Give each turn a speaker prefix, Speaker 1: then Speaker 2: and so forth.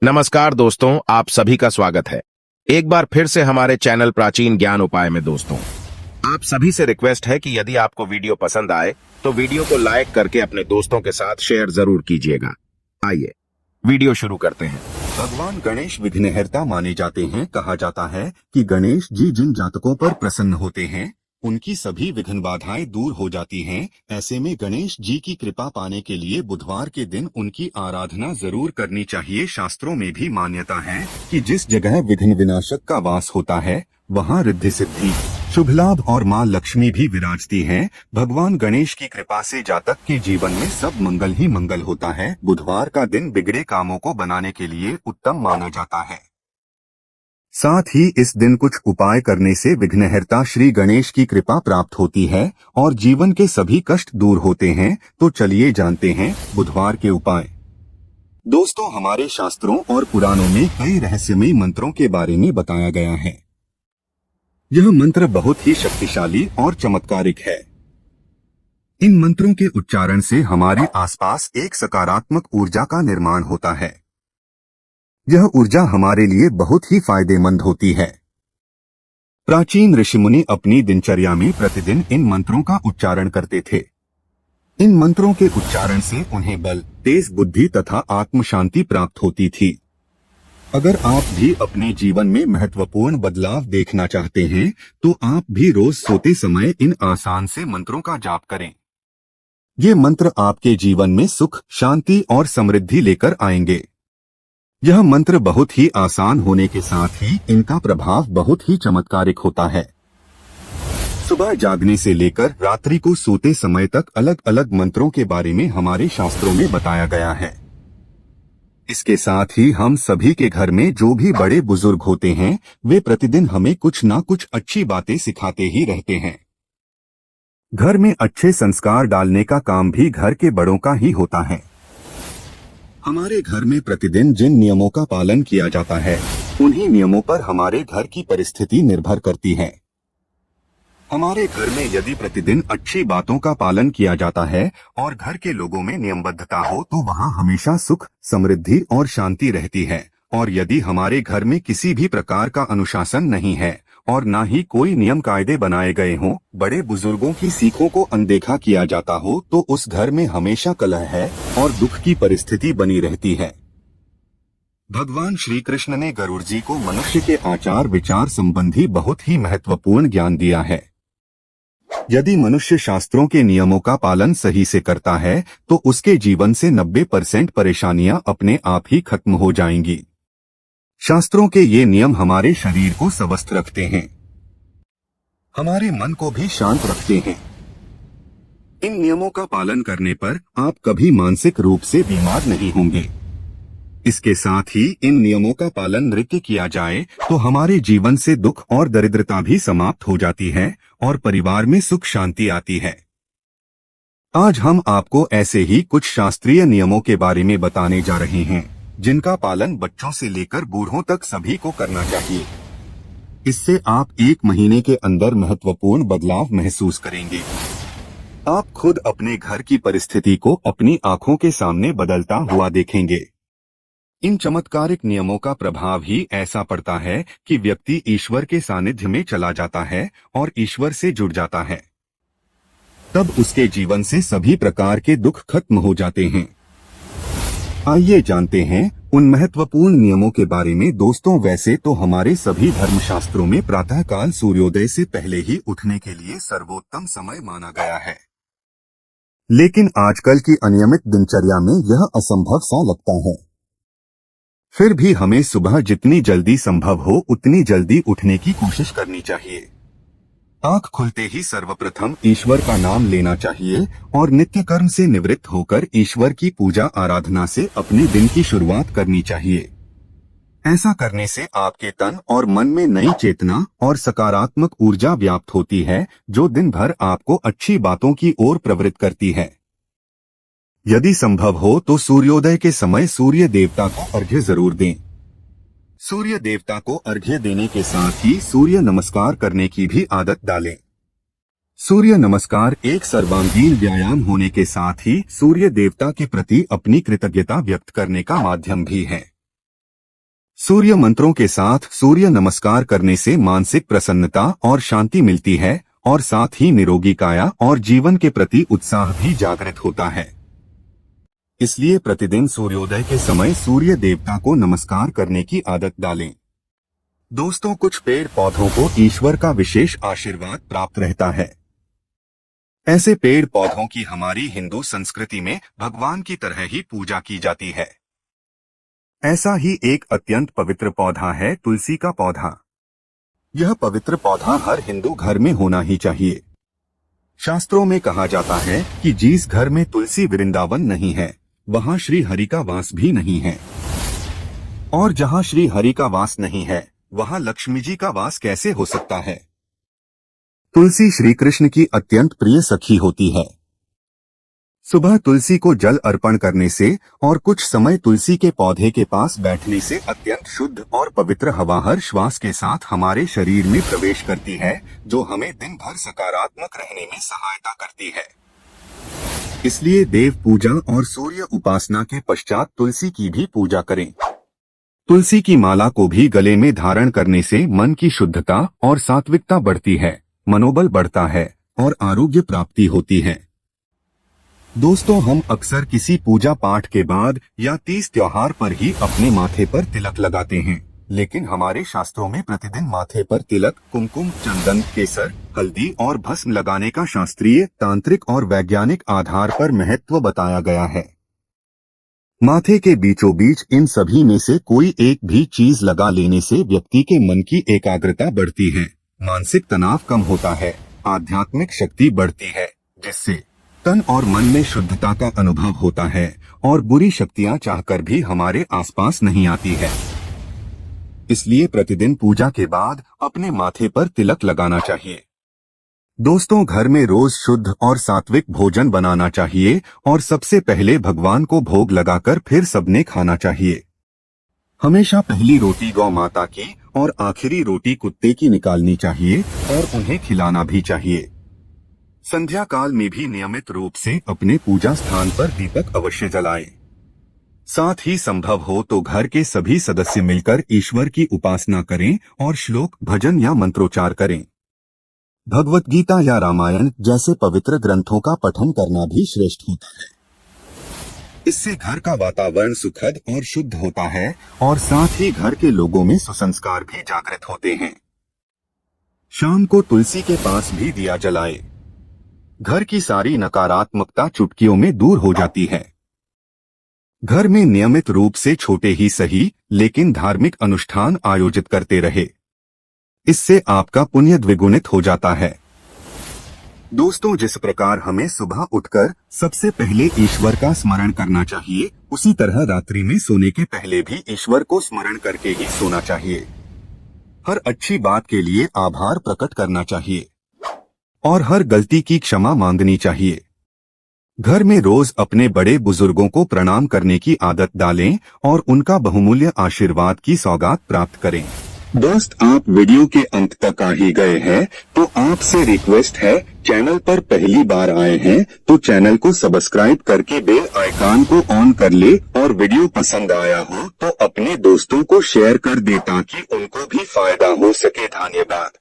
Speaker 1: नमस्कार दोस्तों, आप सभी का स्वागत है एक बार फिर से हमारे चैनल प्राचीन ज्ञान उपाय में। दोस्तों, आप सभी से रिक्वेस्ट है कि यदि आपको वीडियो पसंद आए तो वीडियो को लाइक करके अपने दोस्तों के साथ शेयर जरूर कीजिएगा। आइए वीडियो शुरू करते हैं।
Speaker 2: भगवान गणेश विघ्नहर्ता माने जाते हैं। कहा जाता है कि गणेश जी जिन जातकों पर प्रसन्न होते हैं उनकी सभी विघ्न बाधाएं दूर हो जाती हैं। ऐसे में गणेश जी की कृपा पाने के लिए बुधवार के दिन उनकी आराधना जरूर करनी चाहिए। शास्त्रों में भी मान्यता है कि जिस जगह विघ्न विनाशक का वास होता है वहाँ रिद्धि सिद्धि, शुभ लाभ और माँ लक्ष्मी भी विराजती हैं। भगवान गणेश की कृपा से जातक के जीवन में सब मंगल ही मंगल होता है। बुधवार का दिन बिगड़े कामों को बनाने के लिए उत्तम माना जाता है। साथ ही इस दिन कुछ उपाय करने से विघ्नहर्ता श्री गणेश की कृपा प्राप्त होती है और जीवन के सभी कष्ट दूर होते हैं। तो चलिए जानते हैं बुधवार के उपाय। दोस्तों, हमारे शास्त्रों और पुराणों में कई रहस्यमयी मंत्रों के बारे में बताया गया है। यह मंत्र बहुत ही शक्तिशाली और चमत्कारिक है। इन मंत्रों के उच्चारण से हमारे आसपास एक सकारात्मक ऊर्जा का निर्माण होता है। यह ऊर्जा हमारे लिए बहुत ही फायदेमंद होती है। प्राचीन ऋषिमुनि अपनी दिनचर्या में प्रतिदिन इन मंत्रों का उच्चारण करते थे। इन मंत्रों के उच्चारण से उन्हें बल, तेज बुद्धि तथा आत्म शांति प्राप्त होती थी। अगर आप भी अपने जीवन में महत्वपूर्ण बदलाव देखना चाहते हैं तो आप भी रोज सोते समय इन आसान से मंत्रों का जाप करें। ये मंत्र आपके जीवन में सुख, शांति और समृद्धि लेकर आएंगे। यह मंत्र बहुत ही आसान होने के साथ ही इनका प्रभाव बहुत ही चमत्कारिक होता है। सुबह जागने से लेकर रात्रि को सोते समय तक अलग अलग मंत्रों के बारे में हमारे शास्त्रों में बताया गया है। इसके साथ ही हम सभी के घर में जो भी बड़े बुजुर्ग होते हैं वे प्रतिदिन हमें कुछ ना कुछ अच्छी बातें सिखाते ही रहते हैं। घर में अच्छे संस्कार डालने का काम भी घर के बड़ों का ही होता है। हमारे घर में प्रतिदिन जिन नियमों का पालन किया जाता है उन्हीं नियमों पर हमारे घर की परिस्थिति निर्भर करती है। हमारे घर में यदि प्रतिदिन अच्छी बातों का पालन किया जाता है और घर के लोगों में नियमबद्धता हो तो वहाँ हमेशा सुख, समृद्धि और शांति रहती है। और यदि हमारे घर में किसी भी प्रकार का अनुशासन नहीं है और न ही कोई नियम कायदे बनाए गए हों, बड़े बुजुर्गों की सीखों को अनदेखा किया जाता हो तो उस घर में हमेशा कलह है और दुख की परिस्थिति बनी रहती है। भगवान श्री कृष्ण ने गरुड़ जी को मनुष्य के आचार विचार संबंधी बहुत ही महत्वपूर्ण ज्ञान दिया है। यदि मनुष्य शास्त्रों के नियमों का पालन सही से करता है तो उसके जीवन से 90% परेशानियां अपने आप ही खत्म हो जाएंगी। शास्त्रों के ये नियम हमारे शरीर को स्वस्थ रखते हैं, हमारे मन को भी शांत रखते हैं। इन नियमों का पालन करने पर आप कभी मानसिक रूप से बीमार नहीं होंगे। इसके साथ ही इन नियमों का पालन नृत्य किया जाए तो हमारे जीवन से दुख और दरिद्रता भी समाप्त हो जाती है और परिवार में सुख शांति आती है। आज हम आपको ऐसे ही कुछ शास्त्रीय नियमों के बारे में बताने जा रहे हैं जिनका पालन बच्चों से लेकर बूढ़ों तक सभी को करना चाहिए। इससे आप 1 महीने के अंदर महत्वपूर्ण बदलाव महसूस करेंगे। आप खुद अपने घर की परिस्थिति को अपनी आंखों के सामने बदलता हुआ देखेंगे। इन चमत्कारिक नियमों का प्रभाव ही ऐसा पड़ता है कि व्यक्ति ईश्वर के सानिध्य में चला जाता है और ईश्वर से जुड़ जाता है। तब उसके जीवन से सभी प्रकार के दुख खत्म हो जाते हैं। आइए जानते हैं उन महत्वपूर्ण नियमों के बारे में। दोस्तों, वैसे तो हमारे सभी धर्मशास्त्रों में प्रातःकाल सूर्योदय से पहले ही उठने के लिए सर्वोत्तम समय माना गया है, लेकिन आजकल की अनियमित दिनचर्या में यह असंभव सा लगता है। फिर भी हमें सुबह जितनी जल्दी संभव हो उतनी जल्दी उठने की कोशिश करनी चाहिए। आंख खुलते ही सर्वप्रथम ईश्वर का नाम लेना चाहिए और नित्य कर्म से निवृत्त होकर ईश्वर की पूजा आराधना से अपने दिन की शुरुआत करनी चाहिए। ऐसा करने से आपके तन और मन में नई चेतना और सकारात्मक ऊर्जा व्याप्त होती है जो दिन भर आपको अच्छी बातों की ओर प्रवृत्त करती है। यदि संभव हो तो सूर्योदय के समय सूर्य देवता को अर्घ्य जरूर दें। सूर्य देवता को अर्घ्य देने के साथ ही सूर्य नमस्कार करने की भी आदत डालें। सूर्य नमस्कार एक सर्वांगीण व्यायाम होने के साथ ही सूर्य देवता के प्रति अपनी कृतज्ञता व्यक्त करने का माध्यम भी है। सूर्य मंत्रों के साथ सूर्य नमस्कार करने से मानसिक प्रसन्नता और शांति मिलती है और साथ ही निरोगी काया और जीवन के प्रति उत्साह भी जागृत होता है। इसलिए प्रतिदिन सूर्योदय के समय सूर्य देवता को नमस्कार करने की आदत डालें। दोस्तों, कुछ पेड़ पौधों को ईश्वर का विशेष आशीर्वाद प्राप्त रहता है। ऐसे पेड़ पौधों की हमारी हिंदू संस्कृति में भगवान की तरह ही पूजा की जाती है। ऐसा ही एक अत्यंत पवित्र पौधा है तुलसी का पौधा। यह पवित्र पौधा हर हिंदू घर में होना ही चाहिए। शास्त्रों में कहा जाता है कि जिस घर में तुलसी वृंदावन नहीं है वहां श्री हरि का वास भी नहीं है, और जहां श्री हरि का वास नहीं है वहां लक्ष्मी जी का वास कैसे हो सकता है। तुलसी श्री कृष्ण की अत्यंत प्रिय सखी होती है। सुबह तुलसी को जल अर्पण करने से और कुछ समय तुलसी के पौधे के पास बैठने से अत्यंत शुद्ध और पवित्र हवा हर श्वास के साथ हमारे शरीर में प्रवेश करती है, जो हमें दिन भर सकारात्मक रहने में सहायता करती है। इसलिए देव पूजा और सूर्य उपासना के पश्चात तुलसी की भी पूजा करें। तुलसी की माला को भी गले में धारण करने से मन की शुद्धता और सात्विकता बढ़ती है, मनोबल बढ़ता है और आरोग्य प्राप्ति होती है। दोस्तों, हम अक्सर किसी पूजा पाठ के बाद या तीज त्योहार पर ही अपने माथे पर तिलक लगाते हैं, लेकिन हमारे शास्त्रों में प्रतिदिन माथे पर तिलक, कुमकुम, चंदन, केसर, हल्दी और भस्म लगाने का शास्त्रीय, तांत्रिक और वैज्ञानिक आधार पर महत्व बताया गया है। माथे के बीचों बीच इन सभी में से कोई एक भी चीज लगा लेने से व्यक्ति के मन की एकाग्रता बढ़ती है, मानसिक तनाव कम होता है, आध्यात्मिक शक्ति बढ़ती है, जिससे तन और मन में शुद्धता का अनुभव होता है और बुरी शक्तियां चाहकर भी हमारे आसपास नहीं आती है। इसलिए प्रतिदिन पूजा के बाद अपने माथे पर तिलक लगाना चाहिए। दोस्तों, घर में रोज शुद्ध और सात्विक भोजन बनाना चाहिए और सबसे पहले भगवान को भोग लगाकर फिर सबने खाना चाहिए। हमेशा पहली रोटी गौ माता की और आखिरी रोटी कुत्ते की निकालनी चाहिए और उन्हें खिलाना भी चाहिए। संध्या काल में भी नियमित रूप से अपने पूजा स्थान पर दीपक अवश्य जलाएं। साथ ही संभव हो तो घर के सभी सदस्य मिलकर ईश्वर की उपासना करें और श्लोक, भजन या मंत्रोच्चार करें। भगवत गीता या रामायण जैसे पवित्र ग्रंथों का पठन करना भी श्रेष्ठ होता है। इससे घर का वातावरण सुखद और शुद्ध होता है और साथ ही घर के लोगों में सुसंस्कार भी जागृत होते हैं। शाम को तुलसी के पास भी दिया जलाए। घर की सारी नकारात्मकता चुटकियों में दूर हो जाती है। घर में नियमित रूप से छोटे ही सही लेकिन धार्मिक अनुष्ठान आयोजित करते रहे। इससे आपका पुण्य द्विगुणित हो जाता है। दोस्तों, जिस प्रकार हमें सुबह उठकर सबसे पहले ईश्वर का स्मरण करना चाहिए, उसी तरह रात्रि में सोने के पहले भी ईश्वर को स्मरण करके ही सोना चाहिए। हर अच्छी बात के लिए आभार प्रकट करना चाहिए और हर गलती की क्षमा मांगनी चाहिए। घर में रोज अपने बड़े बुजुर्गों को प्रणाम करने की आदत डालें और उनका बहुमूल्य आशीर्वाद की सौगात प्राप्त करें। दोस्त, आप वीडियो के अंत तक आ ही गए हैं, तो आपसे रिक्वेस्ट है, चैनल पर पहली बार आए हैं तो चैनल को सब्सक्राइब करके बेल आइकन को ऑन कर ले और वीडियो पसंद आया हो तो अपने दोस्तों को शेयर कर दे ताकि उनको भी फायदा हो सके। धन्यवाद।